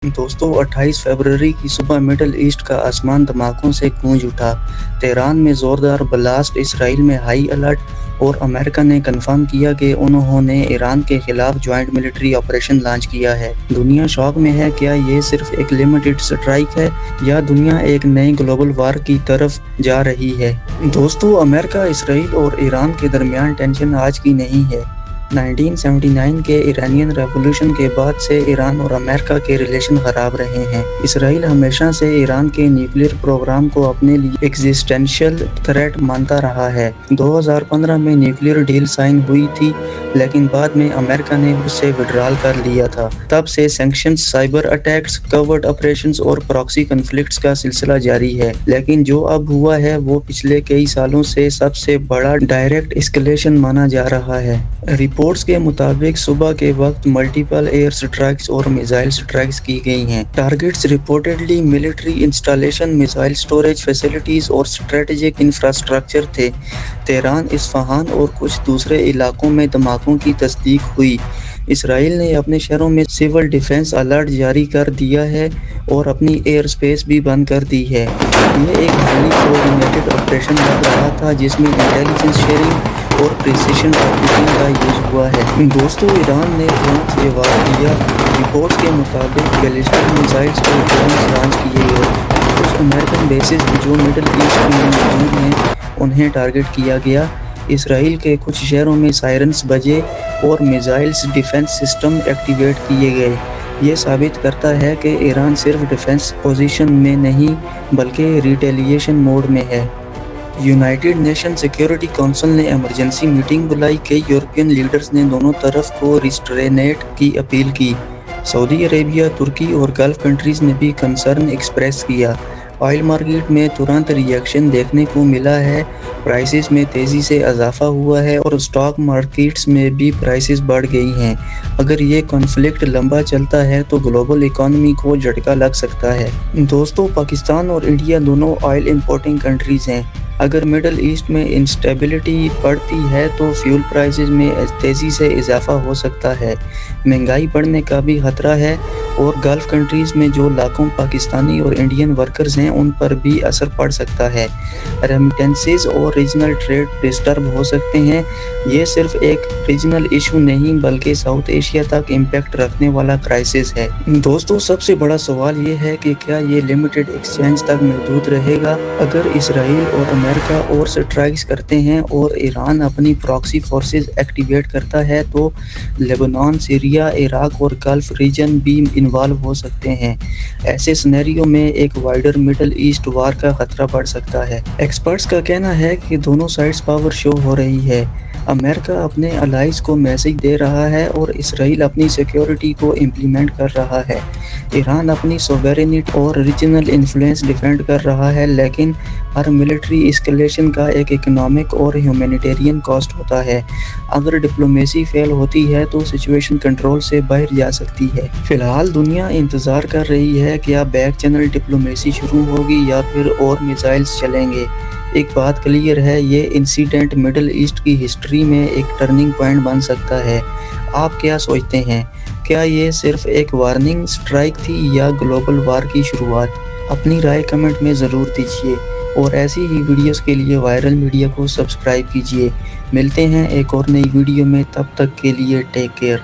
दोस्तों 28 फरवरी की सुबह मिडल ईस्ट का आसमान धमाकों से गूंज उठा। तेहरान में ज़ोरदार ब्लास्ट, इसराइल में हाई अलर्ट और अमेरिका ने कन्फर्म किया कि उन्होंने ईरान के खिलाफ ज्वाइंट मिलिट्री ऑपरेशन लॉन्च किया है। दुनिया शॉक में है। क्या ये सिर्फ एक लिमिटेड स्ट्राइक है या दुनिया एक नए ग्लोबल वार की तरफ जा रही है? दोस्तों, अमेरिका, इसराइल और ईरान के दरमियान टेंशन आज की नहीं है। 1979 के इरानियन रेवोल्यूशन के बाद से ईरान और अमेरिका के रिलेशन खराब रहे हैं। इसराइल हमेशा से ईरान के न्यूक्लियर प्रोग्राम को अपने लिए एग्जिस्टेंशियल थ्रेट मानता रहा है। 2015 में न्यूक्लियर डील साइन हुई थी, लेकिन बाद में अमेरिका ने उससे विड्रॉल कर लिया था। तब से sanctions, cyber attacks, covert operations और प्रॉक्सी कॉन्फ्लिक्ट्स का सिलसिला जारी है। लेकिन जो अब हुआ है वो पिछले कई सालों से सबसे बड़ा डायरेक्ट एस्केलेशन माना जा रहा है। रिपोर्ट्स के मुताबिक सुबह के वक्त मल्टीपल एयर स्ट्राइक्स और मिसाइल स्ट्राइक्स की गई हैं। Targets reportedly military installation, missile storage facilities और स्ट्रेटेजिक इंफ्रास्ट्रक्चर थे। तेहरान, इस्फहान और कुछ दूसरे इलाकों में धमाकों की तस्दीक हुई। इसराइल ने अपने शहरों में सिविल डिफेंस अलर्ट जारी कर दिया है और अपनी एयर स्पेस भी बंद कर दी है। ये एक हाईली कोऑर्डिनेटेड ऑपरेशन लग रहा था जिसमें इंटेलिजेंस शेयरिंग और प्रिसिशन टारगेटिंग का यूज हुआ है। दोस्तों, ईरान ने तुरंत जवाब दिया। रिपोर्ट्स के मुताबिक बैलिस्टिक मिसाइल्स और ड्रोन्स लॉन्च किए गए। कुछ अमेरिकन बेसिस जो मिडल ईस्ट में मौजूद हैं उन्हें टारगेट किया गया। इसराइल के कुछ शहरों में सायरन्स बजे और मिसाइल्स डिफेंस सिस्टम एक्टिवेट किए गए। ये साबित करता है कि ईरान सिर्फ डिफेंस पोजीशन में नहीं बल्कि रिटेलिएशन मोड में है। यूनाइटेड नेशन सिक्योरिटी काउंसिल ने इमरजेंसी मीटिंग बुलाई। कई यूरोपियन लीडर्स ने दोनों तरफ को रिस्ट्रेनेट की अपील की। सऊदी अरेबिया, तुर्की और गल्फ कंट्रीज ने भी कंसर्न एक्सप्रेस किया। ऑयल मार्केट में तुरंत रिएक्शन देखने को मिला है। प्राइसेस में तेज़ी से इजाफा हुआ है और स्टॉक मार्केट्स में भी प्राइसेस बढ़ गई हैं। अगर ये कॉन्फ्लिक्ट लंबा चलता है तो ग्लोबल इकोनॉमी को झटका लग सकता है। दोस्तों, पाकिस्तान और इंडिया दोनों ऑयल इंपोर्टिंग कंट्रीज़ हैं। अगर मिडल ईस्ट में इंस्टेबिलिटी बढ़ती है तो फ्यूल प्राइसेस में तेज़ी से इजाफा हो सकता है। महंगाई बढ़ने का भी खतरा है और गल्फ कंट्रीज़ में जो लाखों पाकिस्तानी और इंडियन वर्कर्स हैं उन पर भी असर पड़ सकता है। रेमिटेंसेस और रीजनल ट्रेड डिस्टर्ब हो सकते हैं। ये सिर्फ एक रीजनल इशू नहीं बल्कि साउथ एशिया तक इम्पैक्ट रखने वाला क्राइसिस है। दोस्तों, सबसे बड़ा सवाल ये है कि क्या ये लिमिटेड एक्सचेंज तक महदूद रहेगा? अगर इसराइल और अमेरिका और स्ट्राइक्स करते हैं और ईरान अपनी प्रॉक्सी फोर्सेस एक्टिवेट करता है तो लेबनान, सीरिया, इराक और गल्फ रीजन भी इन्वॉल्व हो सकते हैं। ऐसे सिनेरियो में एक वाइडर मिडल ईस्ट वार का खतरा बढ़ सकता है। एक्सपर्ट्स का कहना है कि दोनों साइड्स पावर शो हो रही है। अमेरिका अपने अलाइज को मैसेज दे रहा है और इसराइल अपनी सिक्योरिटी को इम्प्लीमेंट कर रहा है। ईरान अपनी सोवेरेनिटी और रीजनल इन्फ्लुएंस डिफेंड कर रहा है, लेकिन हर मिलिट्री एस्केलेशन का एक इकोनॉमिक और ह्यूमैनिटेरियन कॉस्ट होता है। अगर डिप्लोमेसी फेल होती है तो सिचुएशन कंट्रोल से बाहर जा सकती है। फिलहाल दुनिया इंतज़ार कर रही है कि क्या बैक चैनल डिप्लोमेसी शुरू होगी या फिर और मिसाइल्स चलेंगे। एक बात क्लियर है, ये इंसिडेंट मिडल ईस्ट की हिस्ट्री में एक टर्निंग पॉइंट बन सकता है। आप क्या सोचते हैं? क्या ये सिर्फ एक वार्निंग स्ट्राइक थी या ग्लोबल वार की शुरुआत? अपनी राय कमेंट में ज़रूर दीजिए और ऐसी ही वीडियोस के लिए वायरल मीडिया को सब्सक्राइब कीजिए। मिलते हैं एक और नई वीडियो में, तब तक के लिए टेक केयर।